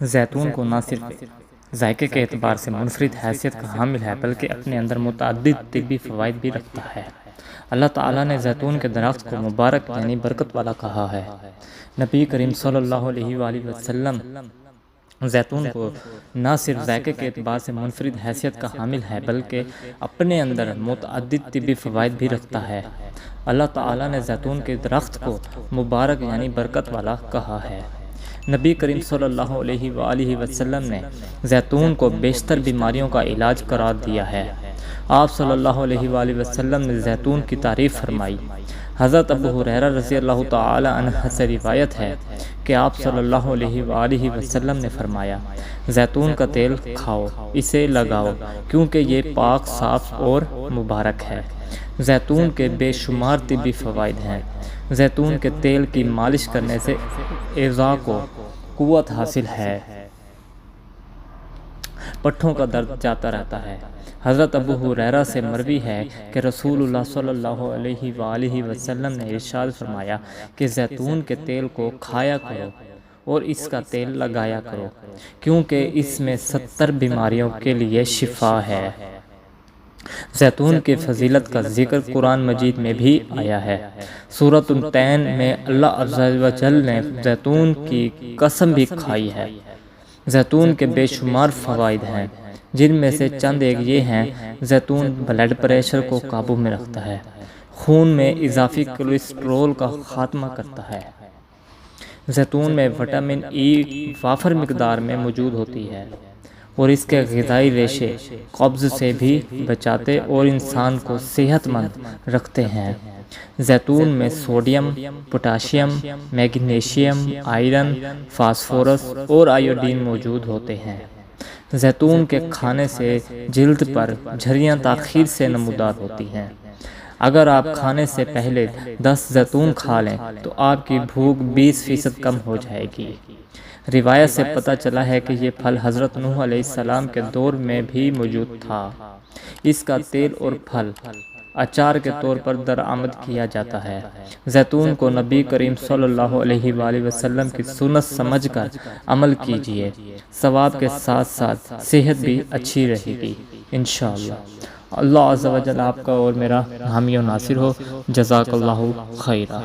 زیتون کو نہ صرف ذائقے کے اعتبار سے منفرد حیثیت کا حامل ہے بلکہ اپنے اندر متعدد طبی فوائد بھی رکھتا ہے۔ اللہ تعالیٰ نے زیتون کے درخت کو مبارک یعنی برکت والا کہا ہے۔ نبی کریم صلی اللہ علیہ وآلہ وسلم زیتون کو نہ صرف ذائقے کے اعتبار سے منفرد حیثیت کا حامل ہے بلکہ اپنے اندر متعدد طبی فوائد بھی رکھتا ہے۔ اللہ تعالیٰ نے زیتون کے درخت کو مبارک یعنی برکت والا کہا ہے۔ نبی کریم صلی اللہ علیہ وآلہ وسلم نے زیتون کو بیشتر بیماریوں کا علاج قرار دیا ہے۔ آپ صلی اللہ علیہ وآلہ وسلم نے زیتون کی تعریف فرمائی۔ حضرت ابو ہریرہ رضی اللہ تعالی عنہ سے روایت ہے کہ آپ صلی اللہ علیہ وآلہ وسلم نے فرمایا، زیتون کا تیل کھاؤ، اسے لگاؤ، کیونکہ یہ پاک، صاف اور مبارک ہے۔ زیتون کے بے شمار طبی فوائد ہیں۔ زیتون کے تیل کی مالش کرنے سے اعضاء کو قوت حاصل ہے، پٹھوں کا درد جاتا رہتا ہے۔ حضرت ابو ہریرہ سے مروی ہے کہ رسول اللہ صلی اللہ علیہ وآلہ وسلم نے ارشاد فرمایا کہ زیتون کے تیل کو کھایا کرو اور اس کا تیل لگایا کرو، کیونکہ اس میں 70 بیماریوں کے لیے شفا ہے۔ زیتون کی فضیلت کا ذکر قرآن مجید میں بھی آیا ہے۔ سورۃ التین میں اللہ عز و جل نے زیتون کی قسم بھی کھائی ہے۔ زیتون کے بے شمار فوائد ہیں، جن میں سے چند ایک یہ ہیں: زیتون بلڈ پریشر کو قابو میں رکھتا ہے، خون میں اضافی کولیسٹرول کا خاتمہ کرتا ہے۔ زیتون میں وٹامن ای وافر مقدار میں موجود ہوتی ہے اور اس کے غذائی ریشے قبض سے بھی بچاتے اور انسان کو صحت مند رکھتے ہیں۔ زیتون میں sodium, potassium, magnesium, iron, phosphorus اور آیوڈین موجود ہوتے ہیں۔ زیتون کے کھانے سے جلد پر جھریاں تاخیر سے نمودار ہوتی ہیں۔ اگر آپ کھانے سے پہلے 10 زیتون کھا لیں تو آپ کی بھوک 20% کم ہو جائے گی۔ روایت سے پتہ چلا ہے کہ یہ پھل حضرت نوح علیہ السلام کے دور میں بھی موجود تھا۔ اس کا تیل اور پھل اچار کے طور پر درآمد کیا جاتا ہے۔ زیتون کو نبی کریم صلی اللہ علیہ وآلہ وسلم کی سنت سمجھ کر عمل کیجیے، ثواب کے ساتھ ساتھ صحت بھی اچھی رہے گی انشاءاللہ۔ اللہ عز و جل آپ کا اور میرا حامی و ناصر ہو۔ جزاک اللہ خیرہ۔